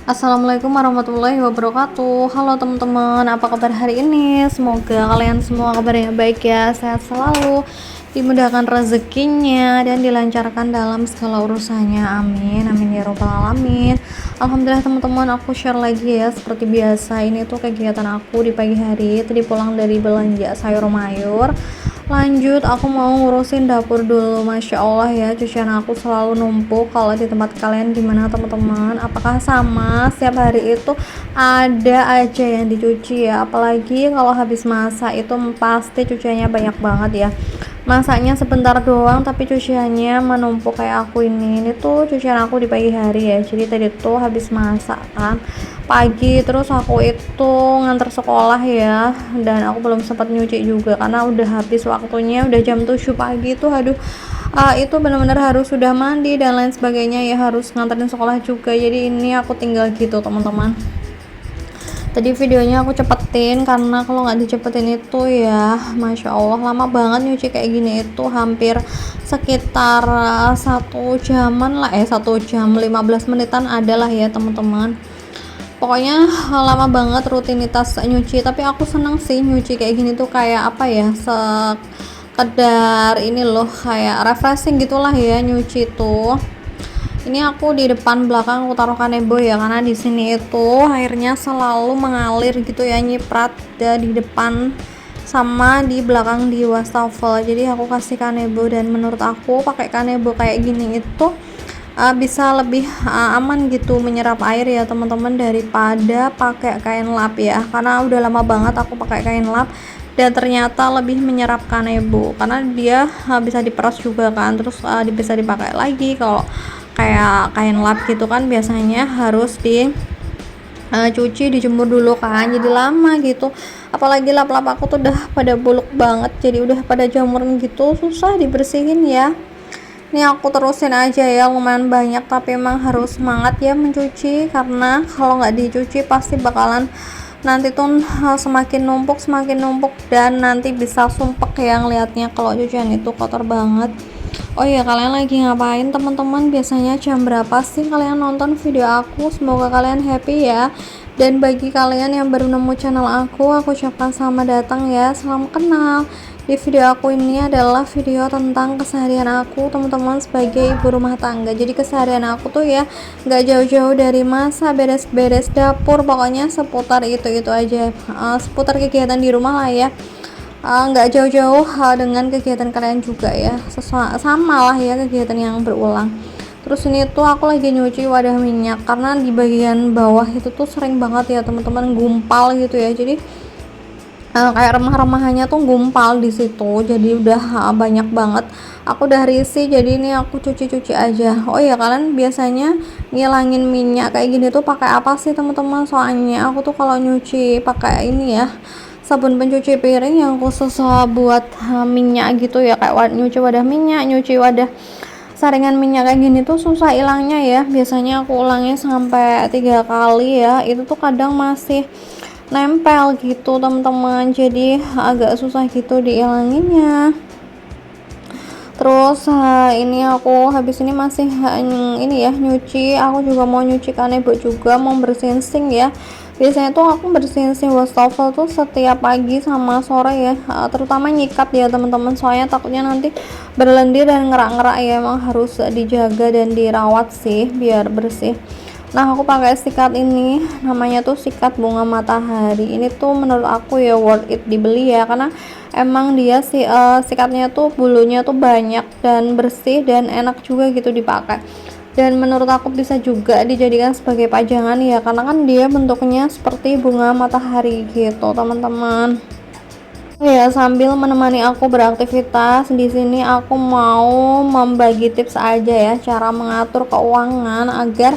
Assalamualaikum warahmatullahi wabarakatuh. Halo teman-teman, apa kabar hari ini? Semoga kalian semua kabarnya baik ya, sehat selalu, dimudahkan rezekinya dan dilancarkan dalam segala urusannya. Amin, amin ya robbal alamin. Alhamdulillah teman-teman, aku share lagi ya seperti biasa. Ini tuh kegiatan aku di pagi hari. Tadi pulang dari belanja sayur mayur. Lanjut, aku mau ngurusin dapur dulu. Masya Allah ya, cucian aku selalu numpuk. Kalau di tempat kalian gimana teman-teman? Apakah sama? Setiap hari itu ada aja yang dicuci ya. Apalagi kalau habis masak itu pasti cuciannya banyak banget ya. Masaknya sebentar doang tapi cuciannya menumpuk kayak aku ini tuh cucian aku di pagi hari ya. Jadi tadi tuh habis masak kan pagi, terus aku itu nganter sekolah ya, dan aku belum sempat nyuci juga karena udah habis waktunya, udah jam 7 pagi tuh. Aduh, itu benar-benar harus sudah mandi dan lain sebagainya ya, harus nganterin sekolah juga. Jadi ini aku tinggal gitu teman-teman. Tadi videonya aku cepetin karena kalau nggak dicepetin itu ya Masya Allah lama banget nyuci kayak gini, itu hampir sekitar 1 jaman lah, 1 jam 15 menitan adalah ya teman-teman. Pokoknya lama banget rutinitas nyuci, tapi aku seneng sih nyuci kayak gini tuh, kayak apa ya, sekedar ini loh, kayak refreshing gitulah ya nyuci tuh. Ini aku di depan belakang aku taruh kanebo ya, karena di sini itu airnya selalu mengalir gitu ya, nyiprat di depan sama di belakang di wastafel. Jadi aku kasih kanebo, dan menurut aku pakai kanebo kayak gini itu bisa lebih aman gitu menyerap air ya teman-teman, daripada pakai kain lap ya, karena udah lama banget aku pakai kain lap dan ternyata lebih menyerap kanebo karena dia bisa diperas juga kan, terus bisa dipakai lagi. Kalau kayak kain lap gitu kan biasanya harus di cuci, dijemur dulu kan, jadi lama gitu. Apalagi lap-lap aku tuh udah pada buluk banget, jadi udah pada jamur gitu, susah dibersihin ya. Ini aku terusin aja ya, lumayan banyak, tapi emang harus semangat ya mencuci, karena kalau nggak dicuci pasti bakalan nanti tuh semakin numpuk dan nanti bisa sumpek ya ngeliatnya kalau cucian itu kotor banget. Oh iya, kalian lagi ngapain teman-teman? Biasanya jam berapa sih kalian nonton video aku? Semoga kalian happy ya. Dan bagi kalian yang baru nemu channel aku ucapkan selamat datang ya, salam kenal. Di video aku ini adalah video tentang keseharian aku teman-teman sebagai ibu rumah tangga. Jadi keseharian aku tuh ya nggak jauh-jauh dari masa beres-beres dapur, pokoknya seputar itu aja, seputar kegiatan di rumah lah ya. Nggak jauh-jauh dengan kegiatan kalian juga ya, sama lah ya, kegiatan yang berulang. Terus ini tuh aku lagi nyuci wadah minyak, karena di bagian bawah itu tuh sering banget ya teman-teman gumpal gitu ya. Jadi kayak remah-remahannya tuh gumpal di situ, jadi udah banyak banget. Aku udah risih, jadi ini aku cuci-cuci aja. Oh ya, kalian biasanya ngilangin minyak kayak gini tuh pakai apa sih teman-teman? Soalnya aku tuh kalau nyuci pakai ini ya, sabun pencuci piring yang khusus buat minyak gitu ya, kayak nyuci wadah minyak, nyuci wadah saringan minyak kayak gini tuh susah hilangnya ya. Biasanya aku ulangnya sampai 3 kali ya, itu tuh kadang masih nempel gitu teman-teman, jadi agak susah gitu dihilanginnya. Terus ini aku habis ini masih ini ya nyuci, aku juga mau nyuci kanebo juga, mau bersihin sink ya. Biasanya tuh aku bersihin sink wastafel tuh setiap pagi sama sore ya, terutama nyikat ya teman-teman, soalnya takutnya nanti berlendir dan ngerak-ngerak ya, emang harus dijaga dan dirawat sih biar bersih. Nah, aku pakai sikat ini, namanya tuh sikat bunga matahari. Ini tuh menurut aku ya worth it dibeli ya, karena emang dia sih sikatnya tuh bulunya tuh banyak dan bersih dan enak juga gitu dipakai. Dan menurut aku bisa juga dijadikan sebagai pajangan ya, karena kan dia bentuknya seperti bunga matahari gitu teman-teman. Ya, sambil menemani aku beraktivitas di sini, aku mau membagi tips aja ya, cara mengatur keuangan agar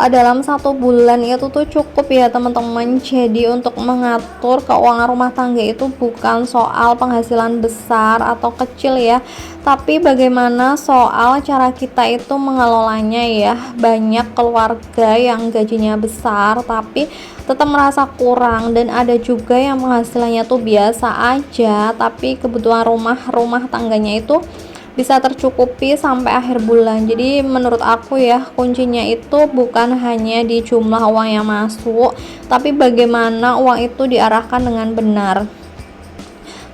dalam 1 bulan itu tuh cukup ya teman-teman. Jadi untuk mengatur keuangan rumah tangga itu bukan soal penghasilan besar atau kecil ya, tapi bagaimana soal cara kita itu mengelolanya ya. Banyak keluarga yang gajinya besar tapi tetap merasa kurang, dan ada juga yang penghasilannya tuh biasa aja tapi kebutuhan rumah tangganya itu bisa tercukupi sampai akhir bulan. Jadi menurut aku ya, kuncinya itu bukan hanya di jumlah uang yang masuk, tapi bagaimana uang itu diarahkan dengan benar.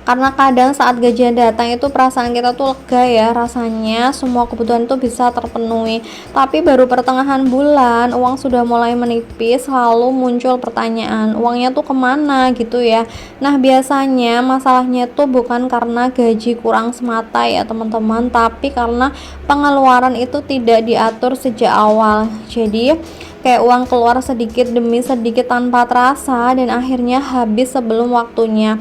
Karena kadang saat gajian datang itu perasaan kita tuh lega ya, rasanya semua kebutuhan tuh bisa terpenuhi. Tapi baru pertengahan bulan uang sudah mulai menipis, lalu muncul pertanyaan, uangnya tuh kemana gitu ya. Nah biasanya masalahnya tuh bukan karena gaji kurang semata ya teman-teman, tapi karena pengeluaran itu tidak diatur sejak awal. Jadi kayak uang keluar sedikit demi sedikit tanpa terasa dan akhirnya habis sebelum waktunya.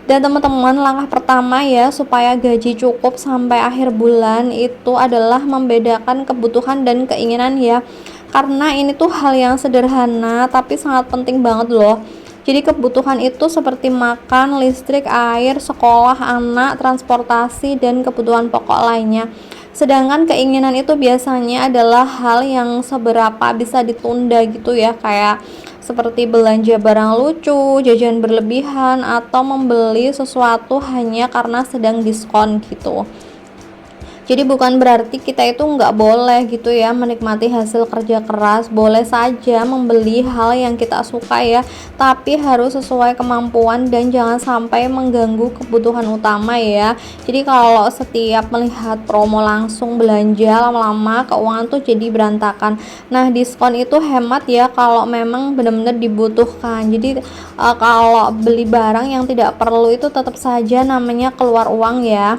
Dan teman-teman, langkah pertama ya supaya gaji cukup sampai akhir bulan itu adalah membedakan kebutuhan dan keinginan ya. Karena ini tuh hal yang sederhana tapi sangat penting banget loh. Jadi kebutuhan itu seperti makan, listrik, air, sekolah anak, transportasi, dan kebutuhan pokok lainnya. Sedangkan keinginan itu biasanya adalah hal yang seberapa bisa ditunda gitu ya, kayak seperti belanja barang lucu, jajan berlebihan, atau membeli sesuatu hanya karena sedang diskon gitu. Jadi bukan berarti kita itu nggak boleh gitu ya menikmati hasil kerja keras, boleh saja membeli hal yang kita suka ya, tapi harus sesuai kemampuan dan jangan sampai mengganggu kebutuhan utama ya. Jadi kalau setiap melihat promo langsung belanja, lama-lama keuangan tuh jadi berantakan. Nah diskon itu hemat ya kalau memang benar-benar dibutuhkan. Jadi kalau beli barang yang tidak perlu itu tetap saja namanya keluar uang ya.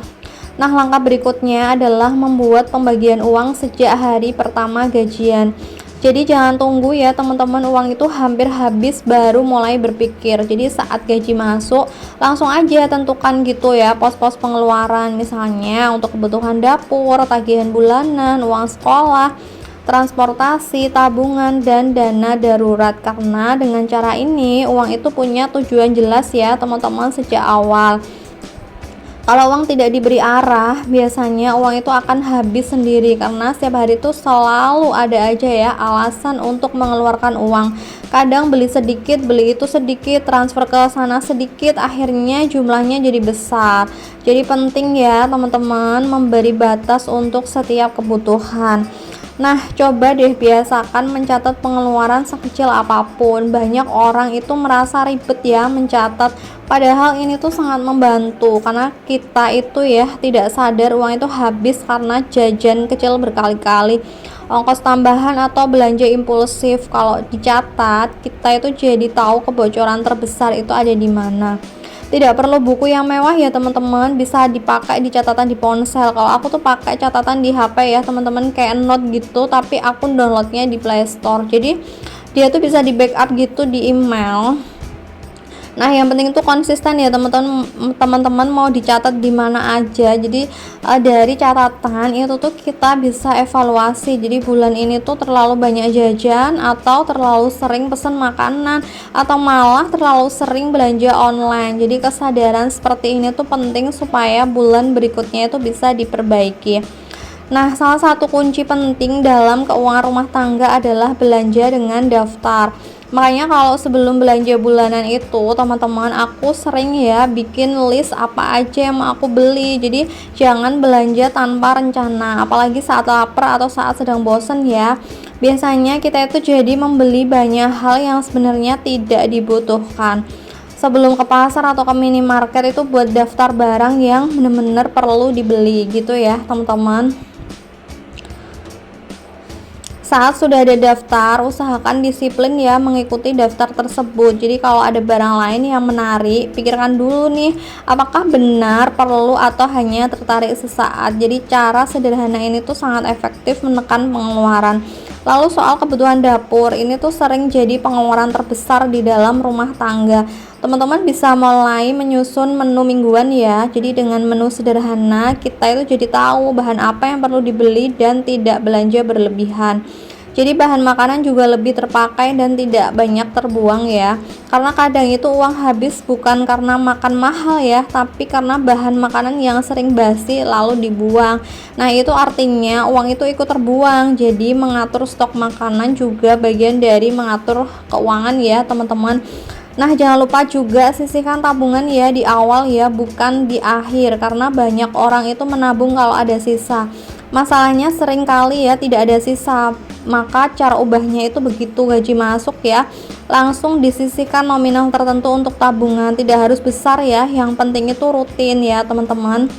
Nah, langkah berikutnya adalah membuat pembagian uang sejak hari pertama gajian. Jadi jangan tunggu ya teman-teman uang itu hampir habis baru mulai berpikir. Jadi saat gaji masuk langsung aja tentukan gitu ya pos-pos pengeluaran, misalnya untuk kebutuhan dapur, tagihan bulanan, uang sekolah, transportasi, tabungan, dan dana darurat. Karena dengan cara ini uang itu punya tujuan jelas ya teman-teman sejak awal. Kalau uang tidak diberi arah, biasanya uang itu akan habis sendiri karena setiap hari itu selalu ada aja ya alasan untuk mengeluarkan uang. Kadang beli sedikit, beli itu sedikit, transfer ke sana sedikit, akhirnya jumlahnya jadi besar. Jadi penting ya teman-teman memberi batas untuk setiap kebutuhan. Nah, coba deh biasakan mencatat pengeluaran sekecil apapun. Banyak orang itu merasa ribet ya mencatat, padahal ini tuh sangat membantu karena kita itu ya tidak sadar uang itu habis karena jajan kecil berkali-kali, ongkos tambahan atau belanja impulsif. Kalau dicatat, kita itu jadi tahu kebocoran terbesar itu ada di mana. Tidak perlu buku yang mewah ya teman-teman, bisa dipakai di catatan di ponsel. Kalau aku tuh pakai catatan di HP ya teman-teman, kayak note gitu, tapi aku downloadnya di Play Store. Jadi dia tuh bisa di backup gitu di email. Nah, yang penting itu konsisten ya teman-teman mau dicatat di mana aja. Jadi dari catatan itu tuh kita bisa evaluasi. Jadi bulan ini tuh terlalu banyak jajan atau terlalu sering pesan makanan atau malah terlalu sering belanja online. Jadi kesadaran seperti ini tuh penting supaya bulan berikutnya itu bisa diperbaiki. Nah, salah satu kunci penting dalam keuangan rumah tangga adalah belanja dengan daftar. Makanya kalau sebelum belanja bulanan itu teman-teman, aku sering ya bikin list apa aja yang mau aku beli. Jadi jangan belanja tanpa rencana, apalagi saat lapar atau saat sedang bosen ya. Biasanya kita itu jadi membeli banyak hal yang sebenarnya tidak dibutuhkan. Sebelum ke pasar atau ke minimarket itu buat daftar barang yang benar-benar perlu dibeli gitu ya teman-teman. Saat sudah ada daftar, usahakan disiplin ya mengikuti daftar tersebut. Jadi kalau ada barang lain yang menarik, pikirkan dulu nih apakah benar perlu atau hanya tertarik sesaat. Jadi cara sederhana ini tuh sangat efektif menekan pengeluaran. Lalu soal kebutuhan dapur, ini tuh sering jadi pengeluaran terbesar di dalam rumah tangga. Teman-teman bisa mulai menyusun menu mingguan ya. Jadi dengan menu sederhana kita itu jadi tahu bahan apa yang perlu dibeli dan tidak belanja berlebihan. Jadi bahan makanan juga lebih terpakai dan tidak banyak terbuang ya. Karena kadang itu uang habis bukan karena makan mahal ya, tapi karena bahan makanan yang sering basi lalu dibuang. Nah, itu artinya uang itu ikut terbuang. Jadi mengatur stok makanan juga bagian dari mengatur keuangan ya, teman-teman. Nah, jangan lupa juga sisihkan tabungan ya di awal ya, bukan di akhir, karena banyak orang itu menabung kalau ada sisa. Masalahnya sering kali ya tidak ada sisa. Maka cara ubahnya itu begitu gaji masuk ya, langsung disisihkan nominal tertentu untuk tabungan, tidak harus besar ya, yang penting itu rutin ya teman-teman.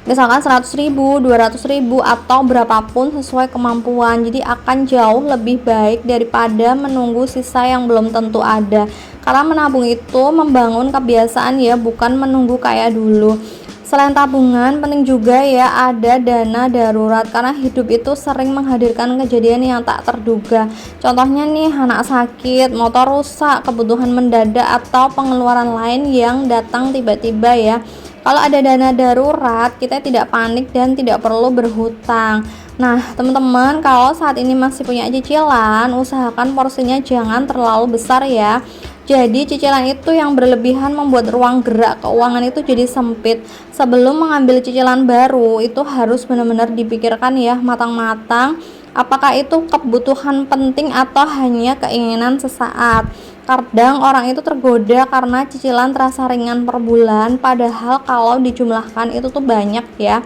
Misalkan 100.000, 200.000 atau berapapun sesuai kemampuan. Jadi akan jauh lebih baik daripada menunggu sisa yang belum tentu ada. Karena menabung itu membangun kebiasaan ya, bukan menunggu kayak dulu. Selain tabungan, penting juga ya ada dana darurat, karena hidup itu sering menghadirkan kejadian yang tak terduga. Contohnya nih, anak sakit, motor rusak, kebutuhan mendadak, atau pengeluaran lain yang datang tiba-tiba ya. Kalau ada dana darurat, kita tidak panik dan tidak perlu berhutang. Nah, teman-teman, kalau saat ini masih punya cicilan, usahakan porsinya jangan terlalu besar ya. Jadi cicilan itu yang berlebihan membuat ruang gerak keuangan itu jadi sempit. Sebelum mengambil cicilan baru, itu harus benar-benar dipikirkan ya matang-matang, apakah itu kebutuhan penting atau hanya keinginan sesaat. Kadang orang itu tergoda karena cicilan terasa ringan per bulan, padahal kalau dijumlahkan itu tuh banyak ya.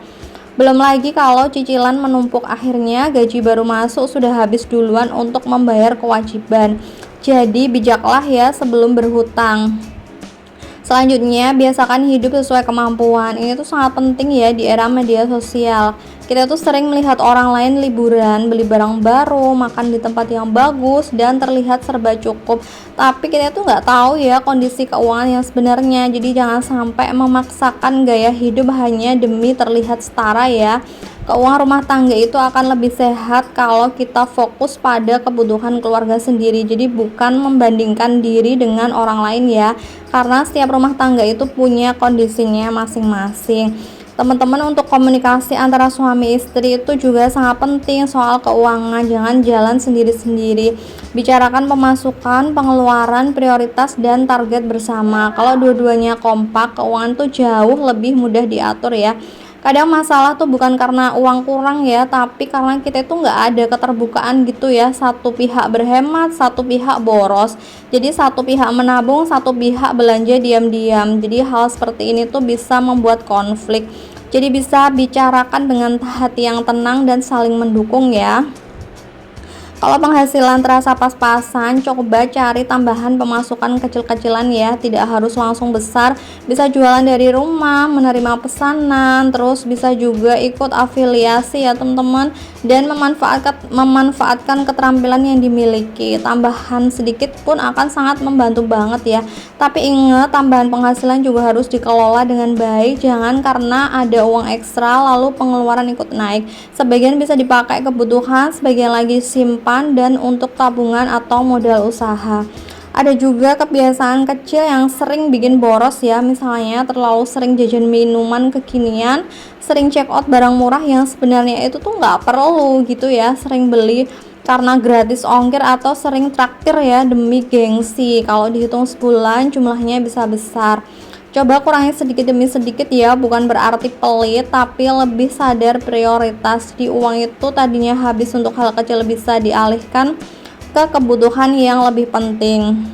Belum lagi kalau cicilan menumpuk, akhirnya gaji baru masuk sudah habis duluan untuk membayar kewajiban. Jadi bijaklah ya sebelum berhutang. Selanjutnya, biasakan hidup sesuai kemampuan. Ini tuh sangat penting ya di era media sosial. Kita tuh sering melihat orang lain liburan, beli barang baru, makan di tempat yang bagus, dan terlihat serba cukup. Tapi kita tuh nggak tahu ya kondisi keuangan yang sebenarnya. Jadi jangan sampai memaksakan gaya hidup hanya demi terlihat setara ya. Keuangan rumah tangga itu akan lebih sehat kalau kita fokus pada kebutuhan keluarga sendiri. Jadi bukan membandingkan diri dengan orang lain ya, karena setiap rumah tangga itu punya kondisinya masing-masing. Teman-teman, untuk komunikasi antara suami istri itu juga sangat penting soal keuangan. Jangan jalan sendiri-sendiri. Bicarakan pemasukan, pengeluaran, prioritas, dan target bersama. Kalau dua-duanya kompak, keuangan tuh jauh lebih mudah diatur ya. Kadang masalah tuh bukan karena uang kurang ya, tapi karena kita itu nggak ada keterbukaan gitu ya. Satu pihak berhemat, satu pihak boros. Jadi satu pihak menabung, satu pihak belanja diam-diam. Jadi hal seperti ini tuh bisa membuat konflik. Jadi bisa bicarakan dengan hati yang tenang dan saling mendukung ya. Kalau penghasilan terasa pas-pasan, coba cari tambahan pemasukan kecil-kecilan ya, tidak harus langsung besar. Bisa jualan dari rumah, menerima pesanan, terus bisa juga ikut afiliasi ya teman-teman, dan memanfaatkan keterampilan yang dimiliki. Tambahan sedikit pun akan sangat membantu banget ya. Tapi ingat, tambahan penghasilan juga harus dikelola dengan baik. Jangan karena ada uang ekstra lalu pengeluaran ikut naik. Sebagian bisa dipakai kebutuhan, sebagian lagi simpan dan untuk tabungan atau modal usaha. Ada juga kebiasaan kecil yang sering bikin boros ya, misalnya terlalu sering jajan minuman kekinian, sering check out barang murah yang sebenarnya itu tuh nggak perlu gitu ya, sering beli karena gratis ongkir, atau sering traktir ya demi gengsi. Kalau dihitung sebulan jumlahnya bisa besar. Coba kurangi sedikit demi sedikit ya, bukan berarti pelit, tapi lebih sadar prioritas. Di uang itu tadinya habis untuk hal kecil bisa dialihkan ke kebutuhan yang lebih penting.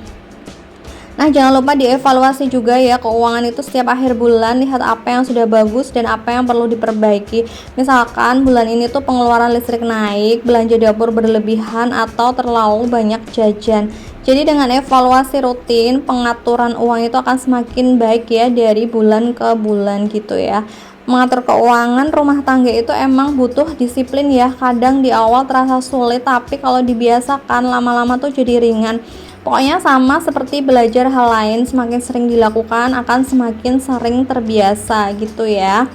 Nah, jangan lupa dievaluasi juga ya keuangan itu setiap akhir bulan, lihat apa yang sudah bagus dan apa yang perlu diperbaiki. Misalkan bulan ini tuh pengeluaran listrik naik, belanja dapur berlebihan, atau terlalu banyak jajan. Jadi dengan evaluasi rutin, pengaturan uang itu akan semakin baik ya dari bulan ke bulan gitu ya. Mengatur keuangan rumah tangga itu emang butuh disiplin ya. Kadang di awal terasa sulit, tapi kalau dibiasakan lama-lama tuh jadi ringan. Pokoknya sama seperti belajar hal lain, semakin sering dilakukan akan semakin sering terbiasa gitu ya.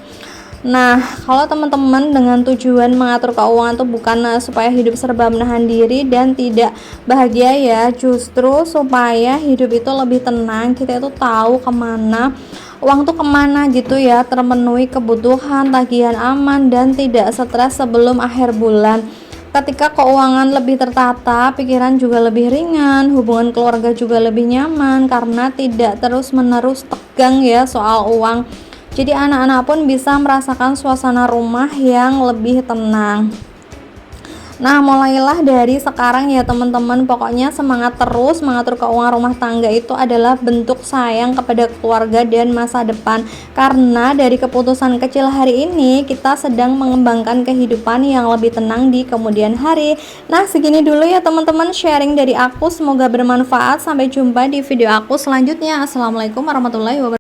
Nah, kalau teman-teman dengan tujuan mengatur keuangan tuh bukan supaya hidup serba menahan diri dan tidak bahagia ya, justru supaya hidup itu lebih tenang. Kita itu tahu kemana uang tuh kemana gitu ya, terpenuhi kebutuhan, tagihan aman, dan tidak stres sebelum akhir bulan. Ketika keuangan lebih tertata, pikiran juga lebih ringan, hubungan keluarga juga lebih nyaman karena tidak terus-menerus tegang ya soal uang. Jadi anak-anak pun bisa merasakan suasana rumah yang lebih tenang. Nah, mulailah dari sekarang ya teman-teman. Pokoknya semangat terus, mengatur keuangan rumah tangga itu adalah bentuk sayang kepada keluarga dan masa depan. Karena dari keputusan kecil hari ini, kita sedang mengembangkan kehidupan yang lebih tenang di kemudian hari. Nah, segini dulu ya teman-teman sharing dari aku. Semoga bermanfaat. Sampai jumpa di video aku selanjutnya. Assalamualaikum warahmatullahi wabarakatuh.